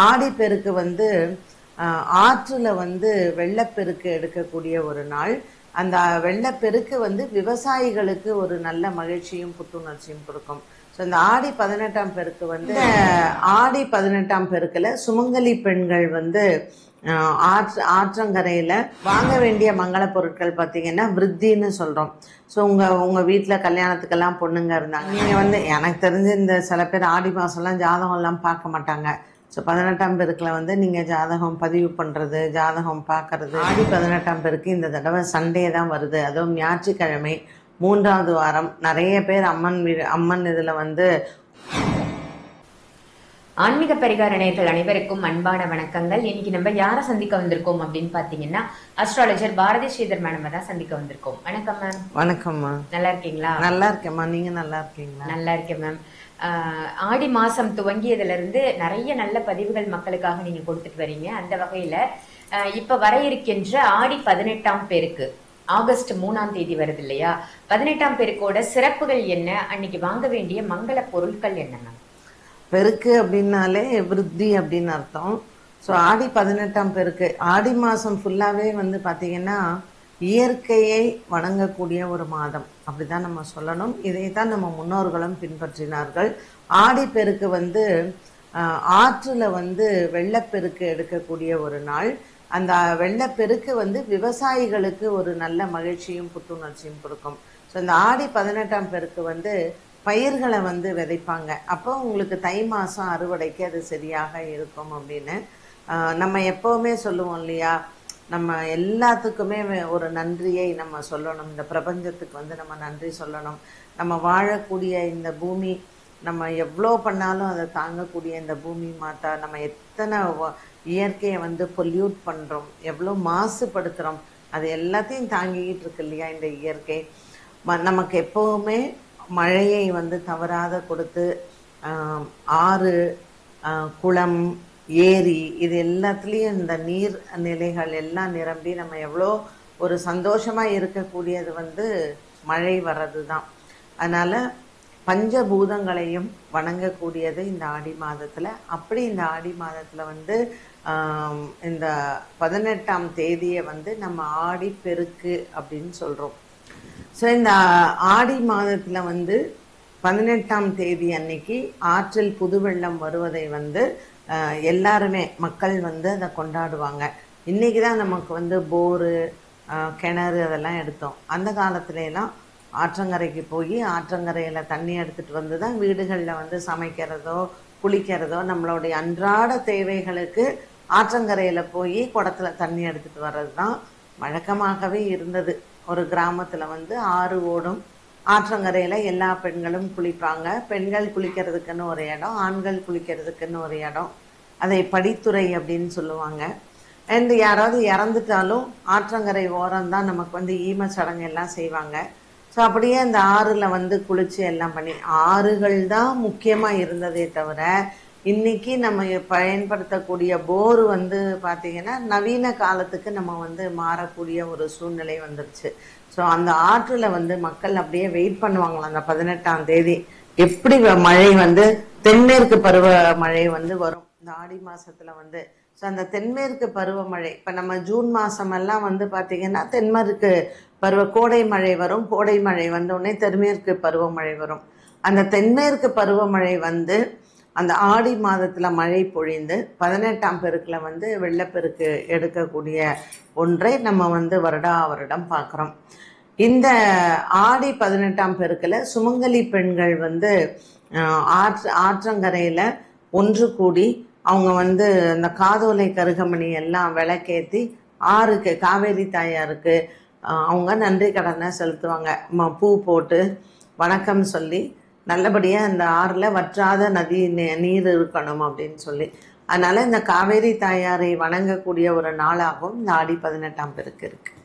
ஆடிப்பெருக்கு வந்து ஆற்றுல வந்து வெள்ளப்பெருக்கு எடுக்கக்கூடிய ஒரு நாள். அந்த வெள்ளப்பெருக்கு வந்து விவசாயிகளுக்கு ஒரு நல்ல மகிழ்ச்சியும், புத்துணர்ச்சியும் குடுக்கும். ஸோ இந்த ஆடி 18ஆம் பெருக்கு வந்து இந்த ஆடி 18ஆம் பெருக்குல சுமங்கலி பெண்கள் வந்து ஆற்றங்கரையில வாங்க வேண்டிய மங்கள பொருட்கள் பார்த்தீங்கன்னா, விருத்தின்னு சொல்றோம். ஸோ உங்க உங்க வீட்ல கல்யாணத்துக்கெல்லாம் பொண்ணுங்க இருந்தாங்க. நீங்க வந்து எனக்கு தெரிஞ்சு இந்த சில பேர் ஆடி மாசம்லாம் ஜாதகம்லாம் பார்க்க மாட்டாங்க. ஸோ 18ஆம் பெருக்குல வந்து நீங்கள் ஜாதகம் பதிவு பண்ணுறது, ஜாதகம் பார்க்கறது. ஆடி 18ஆம் பெருக்கு இந்த தடவை சண்டே தான் வருது. அதுவும் ஞாயிற்றுக்கிழமை 3வது வாரம். நிறைய பேர் அம்மன் இதில் வந்து ஆன்மீக பரிகார நேயர்கள் அனைவருக்கும் அன்பான வணக்கங்கள். இன்னைக்கு நம்ம யாரை சந்திக்க வந்திருக்கோம் அப்படின்னு பாத்தீங்கன்னா, அஸ்ட்ராலஜர் பாரதி ஸ்ரீதர் மேடம் தான் சந்திக்க வந்திருக்கோம். வணக்கம் மேம். வணக்கம்மா. நல்லா இருக்கீங்களா? நல்லா இருக்கேம்மா. நீங்க நல்லா இருக்கீங்களா? நல்லா இருக்கேன் மேம். ஆடி மாசம் துவங்கியதுல இருந்து நிறைய நல்ல பதிவுகள் மக்களுக்காக நீங்க கொடுத்துட்டு வரீங்க. அந்த வகையில இப்ப வர இருக்கின்ற ஆடி 18ஆம் பெருக்கு ஆகஸ்ட் 3ஆம் தேதி வருது இல்லையா? 18ஆம் பெருக்கோட சிறப்புகள் என்ன? அன்னைக்கு வாங்க வேண்டிய மங்கள பொருட்கள் என்ன மேம்? பெருக்கு அப்படின்னாலே விருத்தி அப்படின்னு அர்த்தம். ஸோ ஆடி 18ஆம் பெருக்கு ஆடி மாதம் ஃபுல்லாகவே வந்து பார்த்திங்கன்னா இயற்கையை வணங்கக்கூடிய ஒரு மாதம் அப்படிதான் நம்ம சொல்லணும். இதை தான் நம்ம முன்னோர்களும் பின்பற்றினார்கள். ஆடி பெருக்கு வந்து ஆற்றுல வந்து வெள்ளப்பெருக்கு எடுக்கக்கூடிய ஒரு நாள். அந்த வெள்ளப்பெருக்கு வந்து விவசாயிகளுக்கு ஒரு நல்ல மகிழ்ச்சியும் புத்துணர்ச்சியும் கொடுக்கும். ஸோ இந்த ஆடி 18ஆம் பெருக்கு வந்து பயிர்களை வந்து விதைப்பாங்க. அப்போ உங்களுக்கு தை மாதம் அறுவடைக்கு அது சரியாக இருக்கும் அப்படின்னு நம்ம எப்போவுமே சொல்லுவோம் இல்லையா? நம்ம எல்லாத்துக்குமே ஒரு நன்றியை நம்ம சொல்லணும். இந்த பிரபஞ்சத்துக்கு வந்து நம்ம நன்றி சொல்லணும். நம்ம வாழக்கூடிய இந்த பூமி, நம்ம எவ்வளோ பண்ணாலும் அதை தாங்கக்கூடிய இந்த பூமி மாதா, நம்ம எத்தனை இயற்கையை வந்து பொல்யூட் பண்ணுறோம், எவ்வளோ மாசுபடுத்துகிறோம், அது எல்லாத்தையும் தாங்கிக்கிட்டு இருக்கு இல்லையா இந்த இயற்கை. நமக்கு எப்போவுமே மழையை வந்து தவறாத கொடுத்து ஆறு, குளம், ஏரி இது எல்லாத்துலேயும் இந்த நீர் நிலைகள் எல்லாம் நிரம்பி நம்ம எவ்வளோ ஒரு சந்தோஷமாக இருக்கக்கூடியது வந்து மழை வர்றது தான். அதனால் பஞ்சபூதங்களையும் வணங்கக்கூடியது இந்த ஆடி மாதத்தில். அப்படி இந்த ஆடி மாதத்தில் வந்து இந்த 18ஆம் தேதியை வந்து நம்ம ஆடி பெருக்கு அப்படின்னு சொல்கிறோம். ஸோ இந்த ஆடி மாதத்தில் வந்து 18ஆம் தேதி அன்னைக்கு ஆற்றில் புது வெள்ளம் வருவதை வந்து எல்லாருமே மக்கள் வந்து அதை கொண்டாடுவாங்க. இன்றைக்கி தான் நமக்கு வந்து போரு, கிணறு அதெல்லாம் எடுத்தோம். அந்த காலத்துலலாம் ஆற்றங்கரைக்கு போய் ஆற்றங்கரையில் தண்ணி எடுத்துகிட்டு வந்து தான் வீடுகளில் வந்து சமைக்கிறதோ குளிக்கிறதோ நம்மளுடைய அன்றாட தேவைகளுக்கு ஆற்றங்கரையில் போய் குடத்துல தண்ணி எடுத்துகிட்டு வர்றது தான் வழக்கமாகவே இருந்தது. ஒரு கிராமத்தில் வந்து ஆறு ஓடும், ஆற்றங்கரையில் எல்லா பெண்களும் குளிப்பாங்க. பெண்கள் குளிக்கிறதுக்குன்னு ஒரு இடம், ஆண்கள் குளிக்கிறதுக்குன்னு ஒரு இடம். அதை படித்துறை அப்படின்னு சொல்லுவாங்க. அண்ட் யாராவது இறந்துட்டாலும் ஆற்றங்கரை ஓரம்தான் நமக்கு வந்து ஈம சடங்கு எல்லாம் செய்வாங்க. ஸோ அப்படியே அந்த ஆறில் வந்து குளித்து எல்லாம் பண்ணி, ஆறுகள் தான் முக்கியமாக இருந்ததே தவிர இன்றைக்கி நம்ம பயன்படுத்தக்கூடிய போர் வந்து பார்த்திங்கன்னா நவீன காலத்துக்கு நம்ம வந்து மாறக்கூடிய ஒரு சூழ்நிலை வந்துடுச்சு. ஸோ அந்த ஆற்றில் வந்து மக்கள் அப்படியே வெயிட் பண்ணுவாங்களாம் அந்த 18ஆம் தேதி எப்படி மழை வந்து தென்மேற்கு பருவ மழை வந்து வரும் இந்த ஆடி மாதத்தில் வந்து. ஸோ அந்த தென்மேற்கு பருவமழை இப்போ நம்ம ஜூன் மாதமெல்லாம் வந்து பார்த்திங்கன்னா தென்மேற்கு கோடை மழை வரும். கோடை மழை வந்தோடனே தென்மேற்கு பருவமழை வரும். அந்த தென்மேற்கு பருவமழை வந்து அந்த ஆடி மாதத்தில் மழை பொழிந்து 18ஆம் பெருக்கில் வந்து வெள்ளப்பெருக்கு எடுக்கக்கூடிய ஒன்றை நம்ம வந்து வருடம் பார்க்குறோம். இந்த ஆடி 18ஆம் பெருக்கில் சுமங்கலி பெண்கள் வந்து ஆற்றங்கரையில் ஒன்று கூடி அவங்க வந்து அந்த காதோலை கருகமணி எல்லாம் விளக்கேற்றி ஆறுக்கு, காவேரி தாயாருக்கு அவங்க நன்றி கடனை செலுத்துவாங்க. பூ போட்டு வணக்கம் சொல்லி நல்லபடியாக அந்த ஆறில் வற்றாத நதி நீர் இருக்கணும் அப்படின்னு சொல்லி. அதனால் இந்த காவேரி தாயாரை வணங்கக்கூடிய ஒரு நாளாகவும் இந்த ஆடி 18ஆம் பெருக்கு இருக்குது.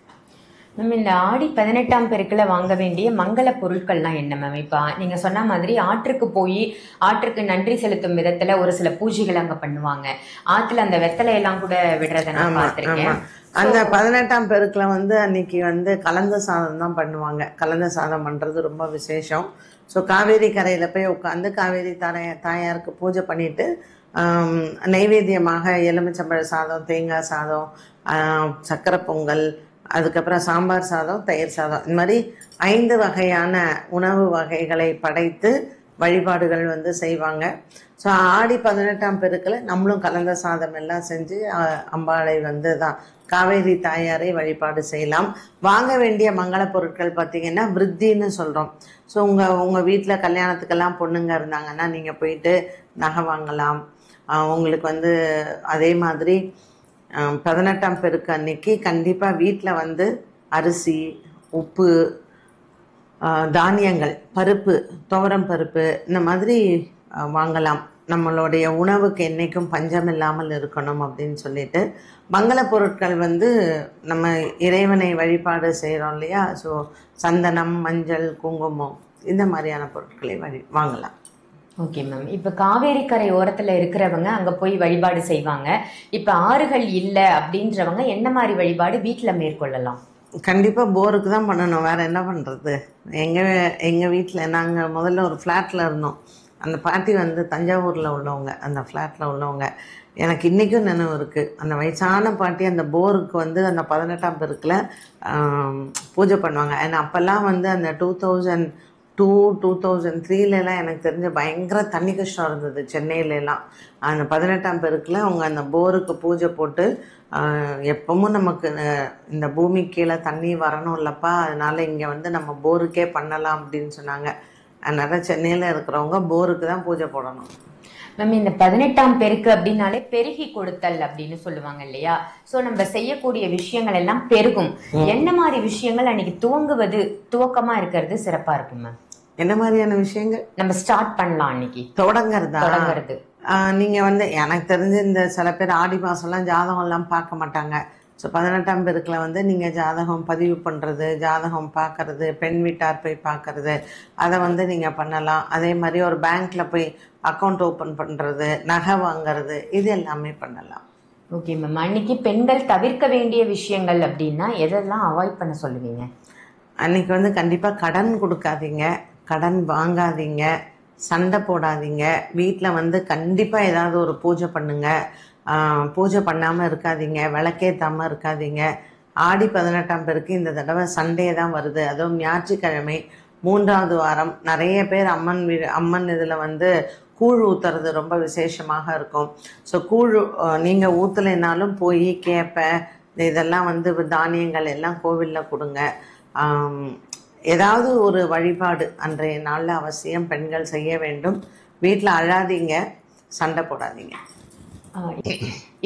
மேம், இந்த ஆடி 18ஆம் பெருக்குல வாங்க வேண்டிய மங்கள பொருட்கள்லாம் என்ன மேம்? இப்போ நீங்க சொன்ன மாதிரி ஆற்றுக்கு போய் ஆற்றுக்கு நன்றி செலுத்தும் விதத்துல ஒரு சில பூஜைகள் அங்க பண்ணுவாங்க. ஆற்றுல அந்த வெத்தலை எல்லாம் கூட விடுறத நான் பார்த்திருக்கேன். அந்த 18ஆம் பெருக்குல வந்து அன்னைக்கு வந்து கலந்த சாதம் தான் பண்ணுவாங்க. கலந்த சாதம் பண்ணுறது ரொம்ப விசேஷம். ஸோ காவேரி கரையில் போய் உட்காந்து காவேரி தாயாருக்கு பூஜை பண்ணிவிட்டு நைவேத்தியமாக எலுமிச்சம்பழ சாதம், தேங்காய் சாதம், சக்கரை பொங்கல், அதுக்கப்புறம் சாம்பார் சாதம், தயிர் சாதம், இந்த மாதிரி 5 வகையான உணவு வகைகளை படைத்து வழிபாடுகள் வந்து செய்வாங்க. ஸோ ஆடி 18ஆம் பெருக்கில் நம்மளும் கலந்த சாதம் எல்லாம் செஞ்சு அம்பாளை வந்து தான் காவேரி தாயாரை வழிபாடு செய்யலாம். வாங்க வேண்டிய மங்கள பொருட்கள் பார்த்திங்கன்னா விருத்தின்னு சொல்கிறோம். ஸோ உங்கள் வீட்டில் கல்யாணத்துக்கெல்லாம் பொண்ணுங்க இருந்தாங்கன்னா நீங்கள் போயிட்டு நகை வாங்கலாம். உங்களுக்கு வந்து அதே மாதிரி 18ஆம் பெருக்கு அன்னைக்கு கண்டிப்பாக வீட்டில் வந்து அரிசி, உப்பு, தானியங்கள், பருப்பு, துவரம் பருப்பு இந்த மாதிரி வாங்கலாம். நம்மளுடைய உணவுக்கு என்றைக்கும் பஞ்சம் இல்லாமல் இருக்கணும் அப்படின்னு சொல்லிட்டு மங்கள பொருட்கள் வந்து நம்ம இறைவனை வழிபாடு செய்கிறோம் இல்லையா? ஸோ சந்தனம், மஞ்சள், குங்குமம் இந்த மாதிரியான பொருட்களை வாங்கலாம். Okay ma'am. இப்போ காவேரி கரை ஓரத்தில் இருக்கிறவங்க அங்கே போய் வழிபாடு செய்வாங்க. இப்போ ஆறுகள் இல்லை அப்படின்றவங்க என்ன மாதிரி வழிபாடு வீட்டில் மேற்கொள்ளலாம்? கண்டிப்பாக போருக்கு தான் பண்ணணும், வேறு என்ன பண்ணுறது? எங்கள் வீட்டில் நாங்கள் முதல்ல ஒரு ஃப்ளாட்டில் இருந்தோம். அந்த பாட்டி வந்து தஞ்சாவூரில் உள்ளவங்க. அந்த ஃப்ளாட்டில் உள்ளவங்க எனக்கு இன்றைக்கும் நினைவு இருக்குது. அந்த வயசான பாட்டி அந்த போருக்கு வந்து அந்த 18ஆம் பெருக்கில் பூஜை பண்ணுவாங்க. ஏன்னா அப்போல்லாம் வந்து அந்த 2002, 2003லலாம் எனக்கு தெரிஞ்ச பயங்கர தண்ணி கஷ்டம் இருந்தது சென்னையிலலாம். அந்த 18ஆம் பெருக்கில் அவங்க அந்த போருக்கு பூஜை போட்டு எப்பவும் நமக்கு இந்த பூமி கீழே தண்ணி வரணும் இல்லப்பா, அதனால இங்கே வந்து நம்ம போருக்கே பண்ணலாம் அப்படின்னு சொன்னாங்க. அதனால் சென்னையில் இருக்கிறவங்க போருக்கு தான் பூஜை போடணும். மேம், இந்த 18ஆம் பெருக்கு அப்படின்னாலே பெருகி கொடுத்தல் அப்படின்னு சொல்லுவாங்க இல்லையா? சோ நம்ம செய்யக்கூடிய விஷயங்கள் எல்லாம் பெருகும். என்ன மாதிரி விஷயங்கள் அன்னைக்கு துவக்கமா இருக்கிறது சிறப்பா இருக்கும் மேம்? என்ன மாதிரியான விஷயங்கள் நம்ம ஸ்டார்ட் பண்ணலாம் அன்னைக்கு? தொடங்கிறது நீங்கள் வந்து எனக்கு தெரிஞ்சு இந்த சில பேர் ஆடி மாதம்லாம் ஜாதகம் எல்லாம் பார்க்க மாட்டாங்க. ஸோ 18ஆம் பெருக்கில் வந்து நீங்கள் ஜாதகம் பதிவு பண்ணுறது, ஜாதகம் பார்க்கறது, பெண் வீட்டார் போய் பார்க்கறது, அதை வந்து நீங்கள் பண்ணலாம். அதே மாதிரி ஒரு பேங்க்கில் போய் அக்கௌண்ட் ஓப்பன் பண்ணுறது, நகை வாங்கிறது, இது எல்லாமே பண்ணலாம். Okay ma'am. அன்னைக்கு பெண்கள் தவிர்க்க வேண்டிய விஷயங்கள் அப்படின்னா எதெல்லாம் அவாய்ட் பண்ண சொல்லுவீங்க? அன்னைக்கு வந்து கண்டிப்பாக கடன் கொடுக்காதீங்க, கடன் வாங்காதீங்க, சண்டை போடாதீங்க. வீட்டில் வந்து கண்டிப்பாக ஏதாவது ஒரு பூஜை பண்ணுங்க. பூஜை பண்ணாமல் இருக்காதீங்க, விளக்கேற்றாமல் இருக்காதீங்க. ஆடி 18ஆம் பெருக்கு இந்த தடவை சண்டே தான் வருது, அதுவும் ஞாயிற்றுக்கிழமை 3வது வாரம். நிறைய பேர் அம்மன் இதில் வந்து கூழ் ஊற்றுறது ரொம்ப விசேஷமாக இருக்கும். ஸோ கூழ் நீங்கள் ஊற்றலைனாலும் போய் கேப்பை இதெல்லாம் வந்து தானியங்கள் எல்லாம் கோவிலில் கொடுங்க. ஏதாவது ஒரு வழிபாடு அன்றைய நாளில் அவசியம் பெண்கள் செய்ய வேண்டும். வீட்டில் அழாதீங்க, சண்டை போடாதீங்க.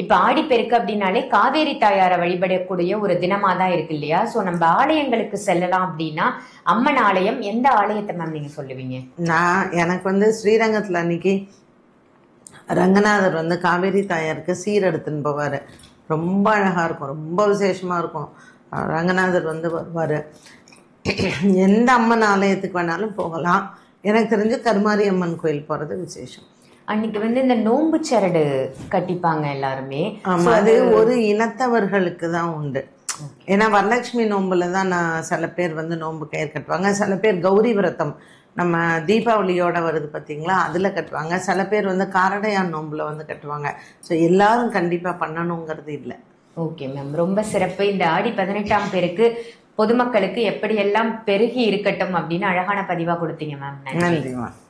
இப்ப ஆடிப்பெருக்கு அப்படின்னாலே காவேரி தாயாரை வழிபடக்கூடிய ஒரு தினமா தான் இருக்கு இல்லையா? சோ நம்ம ஆலயங்களுக்கு செல்லலாம் அப்படின்னா அம்மன் ஆலயம் எந்த ஆலயத்தை மேம் நீங்க சொல்லுவீங்க? எனக்கு வந்து ஸ்ரீரங்கத்தில் அன்னைக்கு ரங்கநாதர் வந்து காவேரி தாயாருக்கு சீர் எடுத்துன்னு போவார். ரொம்ப அழகாக இருக்கும், ரொம்ப விசேஷமாக இருக்கும். ரங்கநாதர் வந்து வருவார். எந்த அம்மன் ஆலயத்துக்கு வேணாலும் போகலாம். எனக்கு தெரிஞ்சு கருமாரி அம்மன் கோயில் போகிறது விசேஷம். அன்னைக்கு வந்து இந்த நோம்பு சரடு கட்டிப்பாங்க எல்லாருமே. அது ஒரு இனத்தவர்களுக்கு தான் உண்டு. ஏன்னா வரலட்சுமி நோம்புல தான் சில பேர் வந்து நோம்பு கயிறு கட்டுவாங்க, சில பேர் கௌரி விரதம் நம்ம தீபாவளியோட வருது பார்த்தீங்களா, அதில் கட்டுவாங்க. சில பேர் வந்து காரடையான் நோம்புல வந்து கட்டுவாங்க. ஸோ எல்லாரும் கண்டிப்பாக பண்ணணுங்கிறது இல்லை. ஓகே மேம், ரொம்ப சிறப்பு. இந்த ஆடி 18ஆம் பெருக்கு பொதுமக்களுக்கு எப்படியெல்லாம் பெருகி இருக்கட்டும் அப்படின்னு அழகான பதிவாக கொடுத்தீங்க மேம். நன்றி மேம்.